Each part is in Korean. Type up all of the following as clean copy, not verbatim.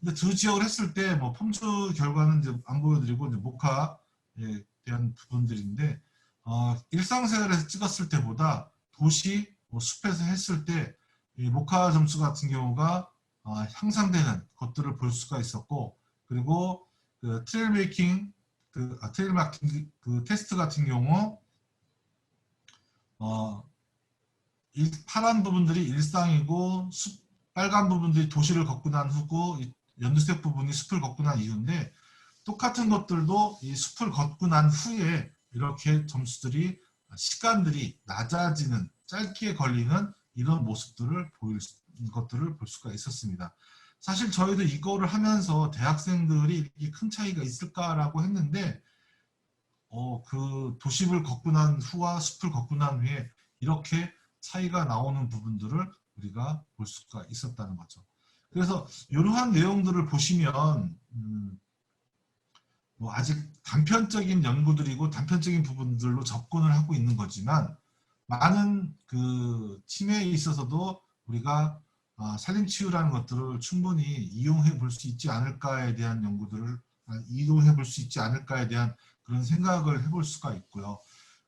근데 두 지역을 했을 때 뭐 펌프 결과는 이제 안 보여드리고 이제 모카에 대한 부분들인데 일상생활에서 찍었을 때보다 도시 뭐 숲에서 했을 때 이 모카 점수 같은 경우가 향상되는 것들을 볼 수가 있었고 그리고 그 트레일 메이킹 트레일 마킹 그 테스트 같은 경우 파란 부분들이 일상이고 빨간 부분들이 도시를 걷고 난 후고 연두색 부분이 숲을 걷고 난 이후인데 똑같은 것들도 이 숲을 걷고 난 후에 이렇게 점수들이 시간들이 낮아지는 짧게 걸리는 이런 모습들을 것들을 볼 수가 있었습니다. 사실 저희도 이거를 하면서 대학생들이 이렇게 큰 차이가 있을까라고 했는데 그 도심을 걷고 난 후와 숲을 걷고 난 후에 이렇게 차이가 나오는 부분들을 우리가 볼 수가 있었다는 거죠. 그래서 이러한 내용들을 보시면 뭐 아직 단편적인 연구들이고 단편적인 부분들로 접근을 하고 있는 거지만 많은 그 치매에 있어서도 우리가 살림치유라는 것들을 충분히 이용해 볼 수 있지 않을까에 대한 연구들을 이용해 볼 수 있지 않을까에 대한 그런 생각을 해볼 수가 있고요.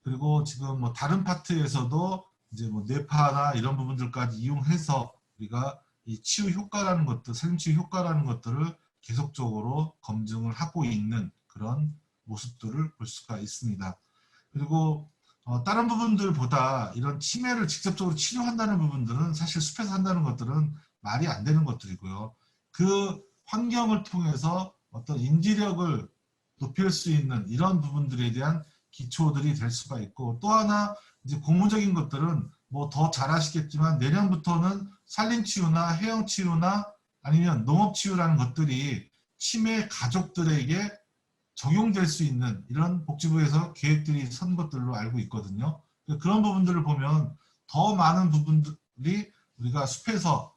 그리고 지금 뭐 다른 파트에서도 이제 뭐 뇌파나 이런 부분들까지 이용해서 우리가 이 치유 효과라는 것들, 살림치유 효과라는 것들을 계속적으로 검증을 하고 있는 그런 모습들을 볼 수가 있습니다. 그리고 다른 부분들보다 이런 치매를 직접적으로 치료한다는 부분들은 사실 숲에서 한다는 것들은 말이 안 되는 것들이고요. 그 환경을 통해서 어떤 인지력을 높일 수 있는 이런 부분들에 대한 기초들이 될 수가 있고 또 하나 이제 고무적인 것들은 뭐 더 잘 아시겠지만 내년부터는 산림치유나 해양치유나 아니면 농업치유라는 것들이 치매 가족들에게 적용될 수 있는 이런 복지부에서 계획들이 선 것들로 알고 있거든요. 그런 부분들을 보면 더 많은 부분들이 우리가 숲에서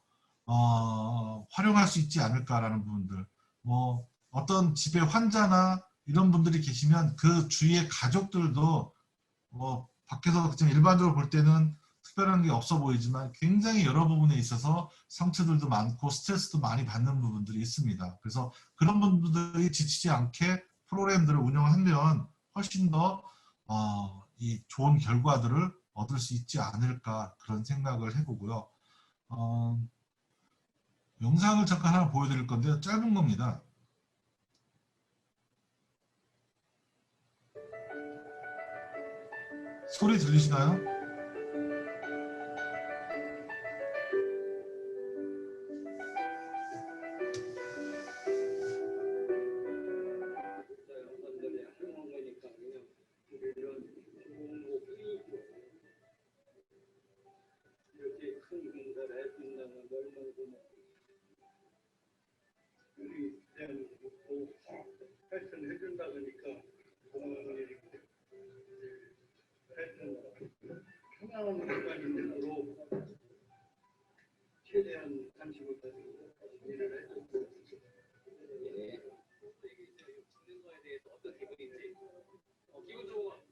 활용할 수 있지 않을까라는 부분들. 뭐 어떤 집에 환자나 이런 분들이 계시면 그 주위의 가족들도 뭐 밖에서 그냥 일반적으로 볼 때는 특별한 게 없어 보이지만 굉장히 여러 부분에 있어서 상처들도 많고 스트레스도 많이 받는 부분들이 있습니다. 그래서 그런 분들이 지치지 않게 프로그램들을 운영하면 훨씬 더 이 좋은 결과들을 얻을 수 있지 않을까 그런 생각을 해보고요. 영상을 잠깐 하나 보여드릴 건데 짧은 겁니다. 소리 들리시나요? 해준다 보니까 평양한 공간인으로 최대한 관심을 가지고 일을 해줬고 듣는 거에 대해서 어떤 기분인지 기본적으로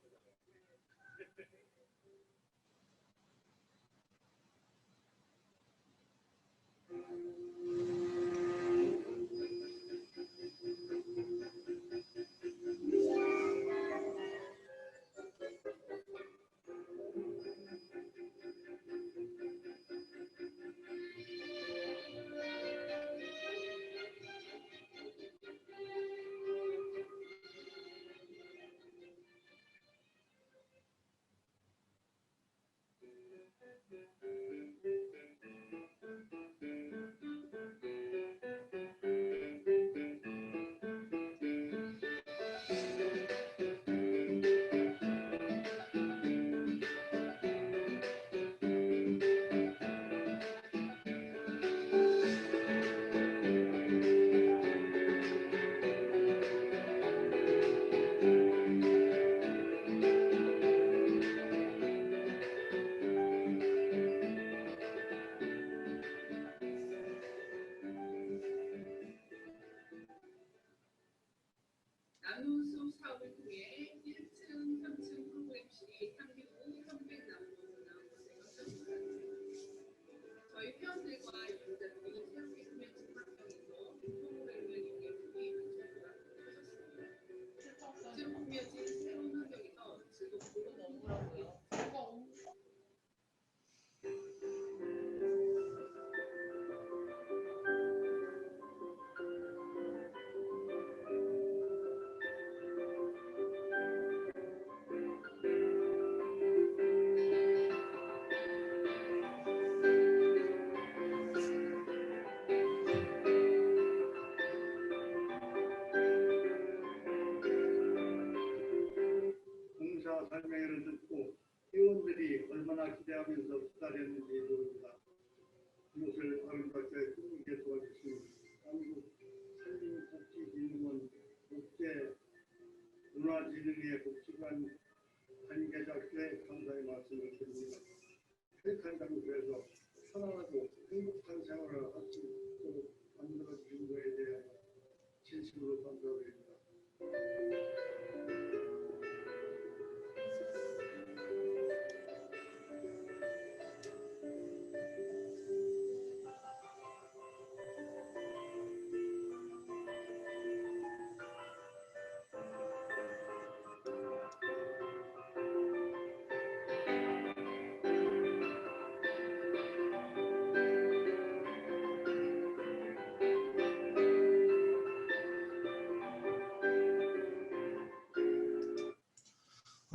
관계자께 감사의 말씀을 드립니다. 쾌락한 장소에서 편안하고 행복한 생활을 할 수 있도록 만들어주신 것에 대해 진심으로 감사드립니다.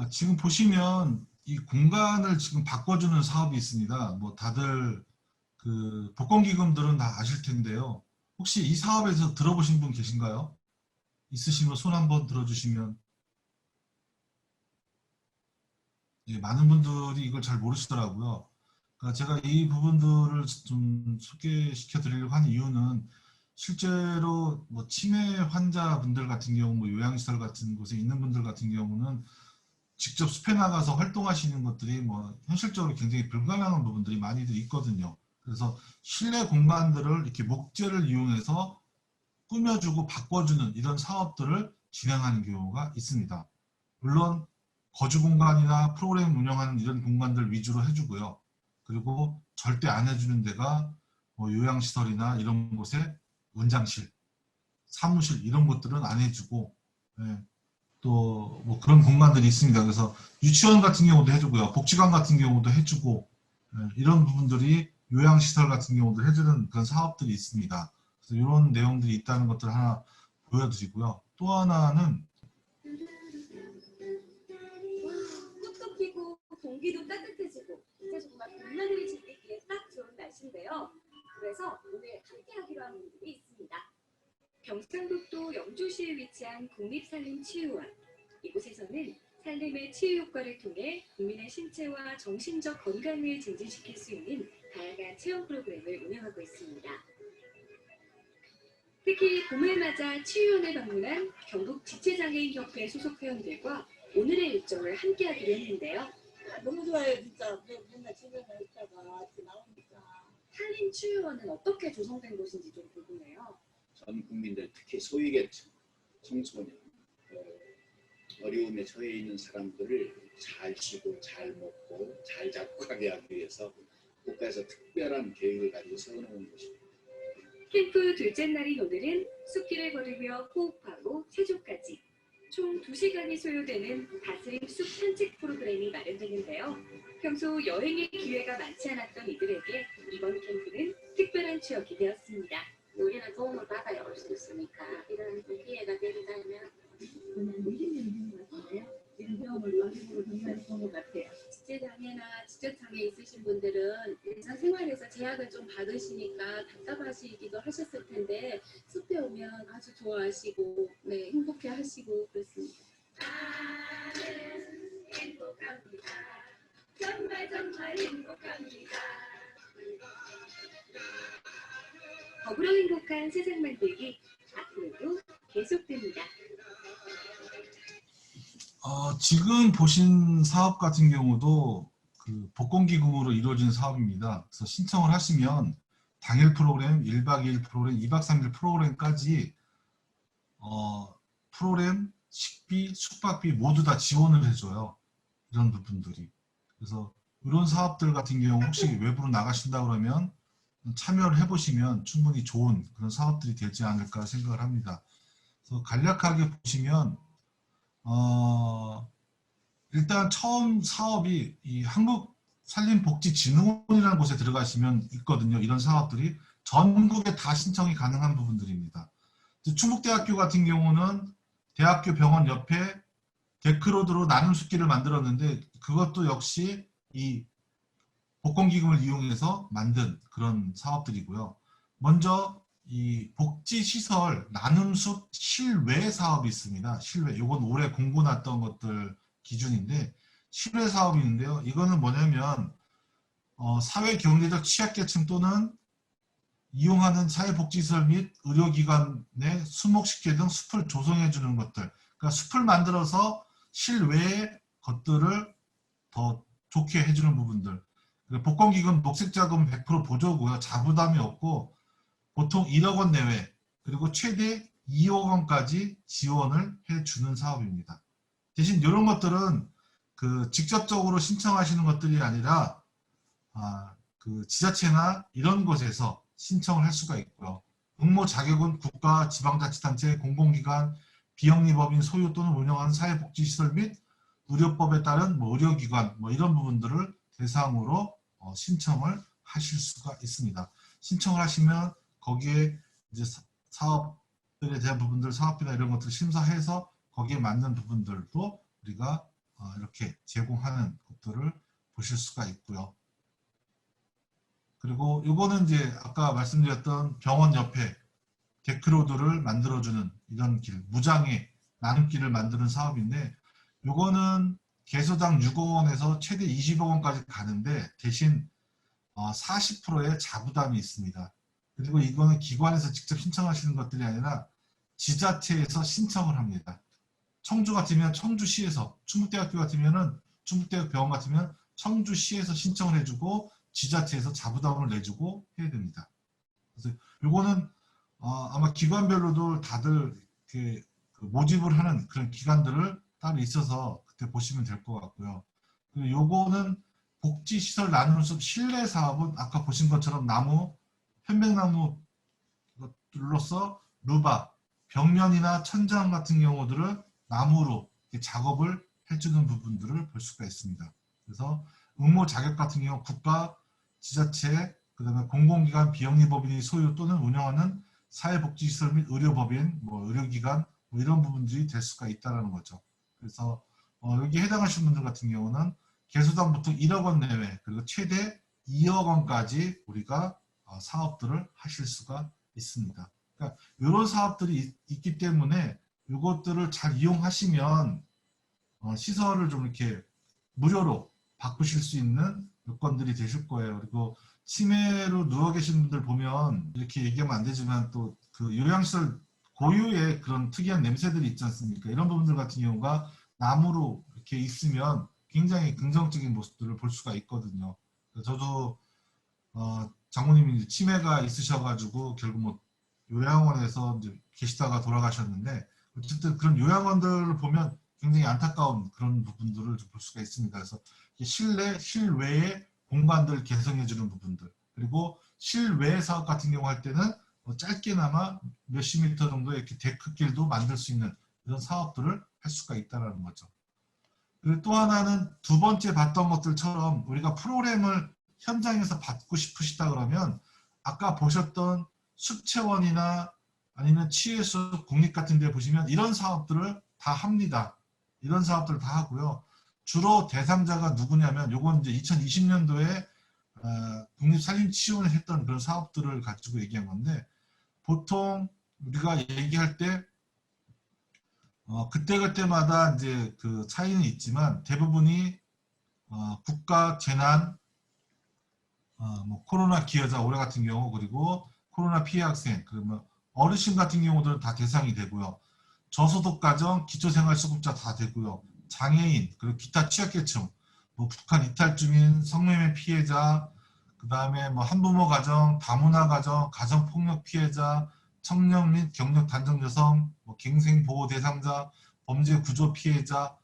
지금 보시면 이 공간을 지금 바꿔주는 사업이 있습니다. 뭐 다들 그 복권기금들은 다 아실 텐데요. 혹시 이 사업에서 들어보신 분 계신가요? 있으시면 손 한번 들어주시면. 예, 많은 분들이 이걸 잘 모르시더라고요. 그러니까 제가 이 부분들을 좀 소개시켜 드리려고 하는 이유는 실제로 뭐 치매 환자분들 같은 경우, 뭐 요양시설 같은 곳에 있는 분들 같은 경우는 직접 숲에 나가서 활동하시는 것들이 뭐 현실적으로 굉장히 불가능한 부분들이 많이들 있거든요. 그래서 실내 공간들을 이렇게 목재를 이용해서 꾸며주고 바꿔주는 이런 사업들을 진행하는 경우가 있습니다. 물론 거주 공간이나 프로그램 운영하는 이런 공간들 위주로 해주고요. 그리고 절대 안 해주는 데가 뭐 요양시설이나 이런 곳에 원장실, 사무실 이런 것들은 안 해주고, 예, 또 뭐 그런 공간들이 있습니다. 그래서 유치원 같은 경우도 해주고요. 복지관 같은 경우도 해주고, 예, 이런 부분들이 요양시설 같은 경우도 해주는 그런 사업들이 있습니다. 그래서 이런 내용들이 있다는 것들을 하나 보여드리고요. 또 하나는 꽃도 피고 공기도 따뜻해지고 이제 정말 봄나들이 즐기기에 딱 좋은 날씨인데요. 그래서 오늘 함께하기로 한 분들이 있습니다. 경상북도 영주시에 위치한 국립산림치유원. 이곳에서는 산림의 치유 효과를 통해 국민의 신체와 정신적 건강을 증진시킬 수 있는 다양한 체험 프로그램을 운영하고 있습니다. 특히 봄을 맞아 치유원을 방문한 경북 지체장애인협회 소속 회원들과 오늘의 일정을 함께하기로 했는데요. 너무 좋아요, 진짜. 맨날 집에서 있다가 이렇게 나오니까. 산림치유원은 어떻게 조성된 곳인지 좀 궁금해요. 전 국민들, 특히 소외계층, 청소년, 어려움에 처해 있는 사람들을 잘 쉬고 잘 먹고 잘 잡고 가게 하기 위해서 국가에서 특별한 계획을 가지고 세워놓은 것입니다. 캠프 둘째 날인 오늘은 숲길을 걸으며 호흡하고 세조까지 총 2시간이 소요되는 다스림 숲 산책 프로그램이 마련되는데요. 평소 여행의 기회가 많지 않았던 이들에게 이번 캠프는 특별한 추억이 되었습니다. 우리는 도움을 받아야 올 수 있으니까 이런 기회가 된다면 저는 20년이 된 것 같은데요. 이런 경험을 가지고 정말 좋은 것 같아요. 지체장애나 지적장애 있으신 분들은 일상생활에서 제약을 좀 받으시니까 답답하시기도 하셨을 텐데 숲에 오면 아주 좋아하시고 네, 행복해하시고 그렇습니다. 행복합니다. 정말 정말 행복합니다. 더불어 행복한 세상 만들기 앞으로도 계속됩니다. 지금 보신 사업 같은 경우도 그 복권기금으로 이루어진 사업입니다. 그래서 신청을 하시면 당일 프로그램, 1박 2일 프로그램, 2박 3일 프로그램까지 프로그램, 식비, 숙박비 모두 다 지원을 해줘요. 이런 부분들이. 그래서 이런 사업들 같은 경우 혹시 외부로 나가신다 그러면 참여를 해보시면 충분히 좋은 그런 사업들이 되지 않을까 생각을 합니다. 그래서 간략하게 보시면 일단 처음 사업이 이 한국산림복지진흥원이라는 곳에 들어가시면 있거든요. 이런 사업들이 전국에 다 신청이 가능한 부분들입니다. 충북대학교 같은 경우는 대학교 병원 옆에 데크로드로 나눔 숲길을 만들었는데 그것도 역시 이 복권기금을 이용해서 만든 그런 사업들이고요. 먼저 이 복지시설 나눔숲 실외 사업이 있습니다. 실외. 이건 올해 공고 났던 것들 기준인데 실외 사업이 있는데요. 이거는 뭐냐면 사회 경제적 취약계층 또는 이용하는 사회복지시설 및 의료기관의 수목식재 등 숲을 조성해 주는 것들. 그러니까 숲을 만들어서 실외의 것들을 더 좋게 해주는 부분들. 복권기금 녹색자금 100% 보조고요. 자부담이 없고 보통 1억 원 내외 그리고 최대 2억 원까지 지원을 해주는 사업입니다. 대신 이런 것들은 그 직접적으로 신청하시는 것들이 아니라 그 지자체나 이런 곳에서 신청을 할 수가 있고요. 응모 자격은 국가, 지방자치단체, 공공기관, 비영리법인 소유 또는 운영하는 사회복지시설 및 의료법에 따른 의료기관 이런 부분들을 대상으로 신청을 하실 수가 있습니다. 신청을 하시면 거기에 이제 사업들에 대한 부분들, 사업비나 이런 것들을 심사해서 거기에 맞는 부분들도 우리가 이렇게 제공하는 것들을 보실 수가 있고요. 그리고 이거는 이제 아까 말씀드렸던 병원 옆에 데크로드를 만들어주는 이런 길, 무장의 나눔길을 만드는 사업인데 이거는 개소당 6억 원에서 최대 20억 원까지 가는데 대신 40%의 자부담이 있습니다. 그리고 이거는 기관에서 직접 신청하시는 것들이 아니라 지자체에서 신청을 합니다. 청주 같으면 청주시에서, 충북대학교 같으면은 충북대학병원 같으면 청주시에서 신청을 해주고 지자체에서 자부담을 내주고 해야 됩니다. 그래서 이거는 아마 기관별로도 다들 이렇게 모집을 하는 그런 기관들을 따로 있어서 그때 보시면 될 것 같고요. 그리고 요거는 복지시설 나눔숲 실내 사업은 아까 보신 것처럼 나무, 편백나무 것들로서 루바, 벽면이나 천장 같은 경우들을 나무로 작업을 해주는 부분들을 볼 수가 있습니다. 그래서 응모 자격 같은 경우 국가, 지자체, 그 다음에 공공기관, 비영리법인이 소유 또는 운영하는 사회복지시설 및 의료법인, 의료기관 이런 부분들이 될 수가 있다는 거죠. 그래서 여기에 해당하시는 분들 같은 경우는 개수당 보통 1억 원 내외 그리고 최대 2억 원까지 우리가 사업들을 하실 수가 있습니다. 그러니까 이런 사업들이 있기 때문에 이것들을 잘 이용하시면 시설을 좀 이렇게 무료로 바꾸실 수 있는 여건들이 되실 거예요. 그리고 치매로 누워 계신 분들 보면 이렇게 얘기하면 안 되지만 또 그 요양시설 고유의 그런 특이한 냄새들이 있지 않습니까? 이런 부분들 같은 경우가 나무로 이렇게 있으면 굉장히 긍정적인 모습들을 볼 수가 있거든요. 저도 장모님이 치매가 있으셔가지고 결국 요양원에서 이제 계시다가 돌아가셨는데 어쨌든 그런 요양원들을 보면 굉장히 안타까운 그런 부분들을 볼 수가 있습니다. 그래서 실내, 실외의 공간들을 개성해주는 부분들 그리고 실외 사업 같은 경우 할 때는 짧게나마 몇십 미터 정도의 이렇게 데크길도 만들 수 있는 이런 사업들을 할 수가 있다는 거죠. 그리고 또 하나는 두 번째 봤던 것들처럼 우리가 프로그램을 현장에서 받고 싶으시다 그러면 아까 보셨던 숲체원이나 아니면 치유숲 국립 같은 데 보시면 이런 사업들을 다 합니다. 이런 사업들을 다 하고요. 주로 대상자가 누구냐면 요건 이제 2020년도에 국립산림치유원을 했던 그런 사업들을 가지고 얘기한 건데 보통 우리가 얘기할 때 그때그때마다 이제 그 차이는 있지만 대부분이 국가 재난, 코로나 기여자 올해 같은 경우 그리고 코로나 피해 학생 그러면 어르신 같은 경우들은 다 대상이 되고요. 저소득 가정, 기초생활수급자 다 되고요. 장애인 그리고 기타 취약계층, 북한 이탈 중인 성매매 피해자, 그 다음에 한부모 가정, 다문화 가정, 가정폭력 피해자, 청년 및 경력 단정 여성, 갱생 보호 대상자, 범죄 구조 피해자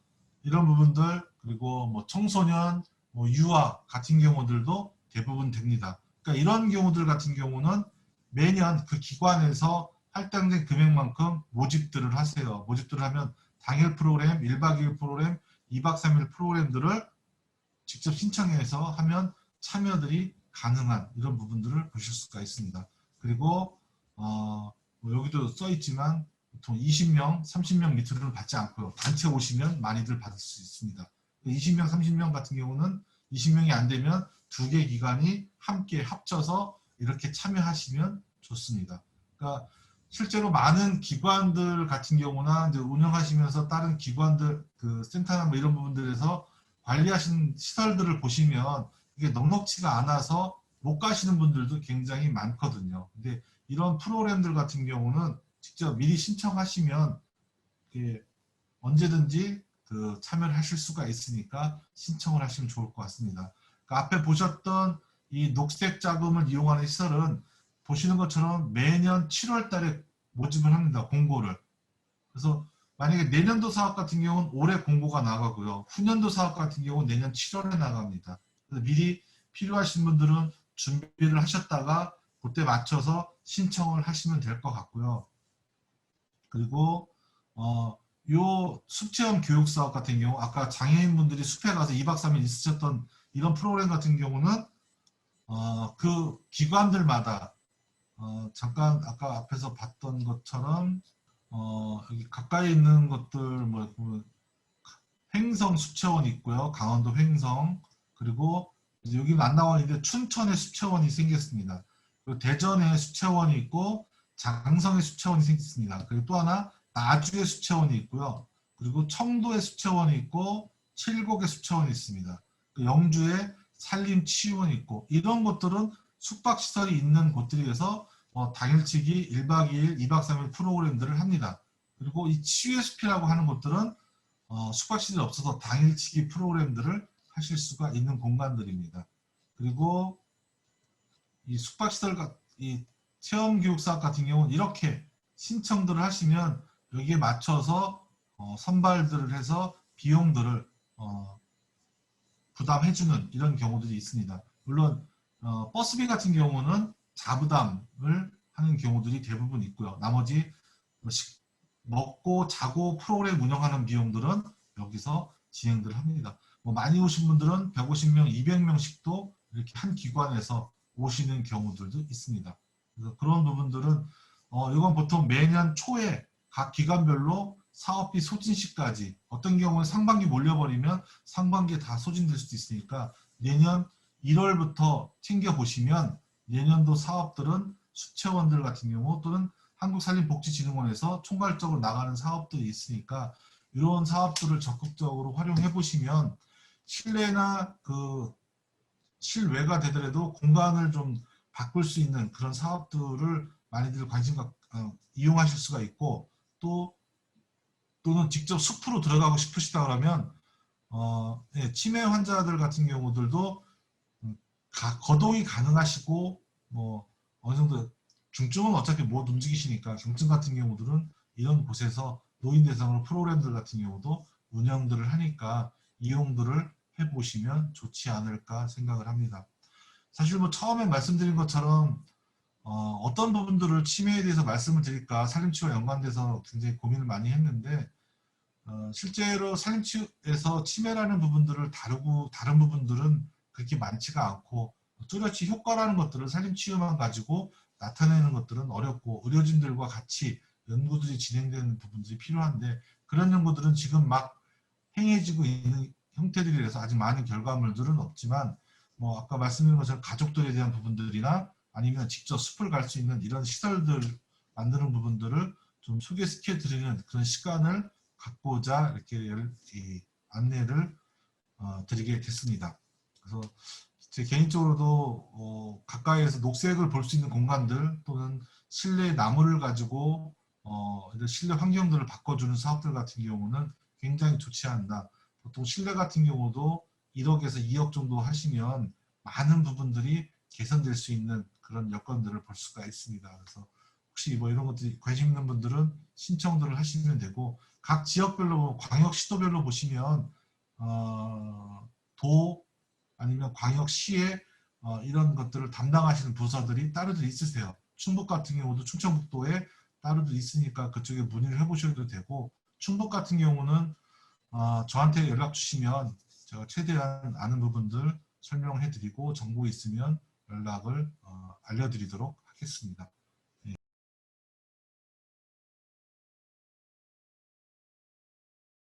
이런 부분들 그리고 청소년, 유아 같은 경우들도 대부분 됩니다. 그러니까 이런 경우들 같은 경우는 매년 그 기관에서 할당된 금액만큼 모집들을 하세요. 모집들을 하면 당일 프로그램, 1박 2일 프로그램, 2박 3일 프로그램들을 직접 신청해서 하면 참여들이 가능한 이런 부분들을 보실 수가 있습니다. 그리고 여기도 써 있지만 보통 20명, 30명 밑으로는 받지 않고요. 단체 오시면 많이들 받을 수 있습니다. 20명, 30명 같은 경우는 20명이 안 되면 두 개 기관이 함께 합쳐서 이렇게 참여하시면 좋습니다. 그러니까 실제로 많은 기관들 같은 경우나 이제 운영하시면서 다른 기관들 그 센터나 이런 부분들에서 관리하신 시설들을 보시면 이게 넉넉지가 않아서 못 가시는 분들도 굉장히 많거든요. 근데 이런 프로그램들 같은 경우는 직접 미리 신청하시면 언제든지 그 참여를 하실 수가 있으니까 신청을 하시면 좋을 것 같습니다. 그러니까 앞에 보셨던 이 녹색 자금을 이용하는 시설은 보시는 것처럼 매년 7월 달에 모집을 합니다. 공고를. 그래서 만약에 내년도 사업 같은 경우는 올해 공고가 나가고요. 후년도 사업 같은 경우는 내년 7월에 나갑니다. 그래서 미리 필요하신 분들은 준비를 하셨다가 그때 맞춰서 신청을 하시면 될 것 같고요. 그리고 요 숲체험 교육 사업 같은 경우 아까 장애인분들이 숲에 가서 2박 3일 있으셨던 이런 프로그램 같은 경우는 그 기관들마다 잠깐 아까 앞에서 봤던 것처럼 여기 가까이 있는 것들 뭐 횡성 숲체원이 있고요. 강원도 횡성. 그리고 이제 여기는 안 나와 있는데 춘천에 숲체원이 생겼습니다. 그리고 대전에 숲체원이 있고 장성에 숲체원이 생겼습니다. 그리고 또 하나 나주에 숲체원이 있고요. 그리고 청도에 숲체원이 있고 칠곡에 숲체원이 있습니다. 영주에 산림치유원이 있고 이런 곳들은 숙박시설이 있는 곳들에서 당일치기 1박 2일, 2박 3일 프로그램들을 합니다. 그리고 이 치유의 숲이라고 하는 곳들은 숙박시설이 없어서 당일치기 프로그램들을 하실 수가 있는 공간들입니다. 그리고 이 숙박시설, 이 체험교육사업 같은 경우는 이렇게 신청들을 하시면 여기에 맞춰서 선발들을 해서 비용들을 부담해주는 이런 경우들이 있습니다. 물론 버스비 같은 경우는 자부담을 하는 경우들이 대부분 있고요. 나머지 먹고 자고 프로그램 운영하는 비용들은 여기서 진행들 합니다. 뭐 많이 오신 분들은 150명, 200명씩도 이렇게 한 기관에서 오시는 경우들도 있습니다. 그래서 그런 부분들은 이건 보통 매년 초에 각 기관별로 사업비 소진시까지 어떤 경우는 상반기 몰려버리면 상반기에 다 소진될 수도 있으니까 내년 1월부터 챙겨보시면 내년도 사업들은 숲체원들 같은 경우 또는 한국산림복지진흥원에서 총괄적으로 나가는 사업들이 있으니까 이런 사업들을 적극적으로 활용해 보시면 실내나 그 실외가 되더라도 공간을 좀 바꿀 수 있는 그런 사업들을 많이들 이용하실 수가 있고 또는 직접 숲으로 들어가고 싶으시다 그러면 치매 환자들 같은 경우들도 거동이 가능하시고 뭐 어느 정도 중증은 어차피 못 움직이시니까 경증 같은 경우들은 이런 곳에서 노인 대상으로 프로그램들 같은 경우도 운영들을 하니까 이용들을 해보시면 좋지 않을까 생각을 합니다. 사실 뭐 처음에 말씀드린 것처럼 어떤 부분들을 치매에 대해서 말씀을 드릴까 산림치유와 연관돼서 굉장히 고민을 많이 했는데 실제로 산림치유에서 치매라는 부분들을 다루고 다른 부분들은 그렇게 많지가 않고 뚜렷이 효과라는 것들을 산림치유만 가지고 나타내는 것들은 어렵고 의료진들과 같이 연구들이 진행되는 부분들이 필요한데 그런 연구들은 지금 막 행해지고 있는 형태들이라서 아직 많은 결과물들은 없지만 뭐 아까 말씀드린 것처럼 가족들에 대한 부분들이나 아니면 직접 숲을 갈 수 있는 이런 시설들 만드는 부분들을 좀 소개시켜 드리는 그런 시간을 갖고자 이렇게 안내를 드리게 됐습니다. 그래서 제 개인적으로도 가까이에서 녹색을 볼 수 있는 공간들 또는 실내 나무를 가지고 실내 환경들을 바꿔주는 사업들 같은 경우는 굉장히 좋지 않나. 보통 실내 같은 경우도 1억에서 2억 정도 하시면 많은 부분들이 개선될 수 있는 그런 여건들을 볼 수가 있습니다. 그래서 혹시 뭐 이런 것들이 관심 있는 분들은 신청들을 하시면 되고 각 지역별로 광역 시도별로 보시면 도 아니면 광역시에 이런 것들을 담당하시는 부서들이 따로들 있으세요. 충북 같은 경우도 충청북도에 따로들 있으니까 그쪽에 문의를 해보셔도 되고 충북 같은 경우는 저한테 연락 주시면 제가 최대한 아는 부분들 설명해 드리고 정보 있으면 연락을 알려드리도록 하겠습니다.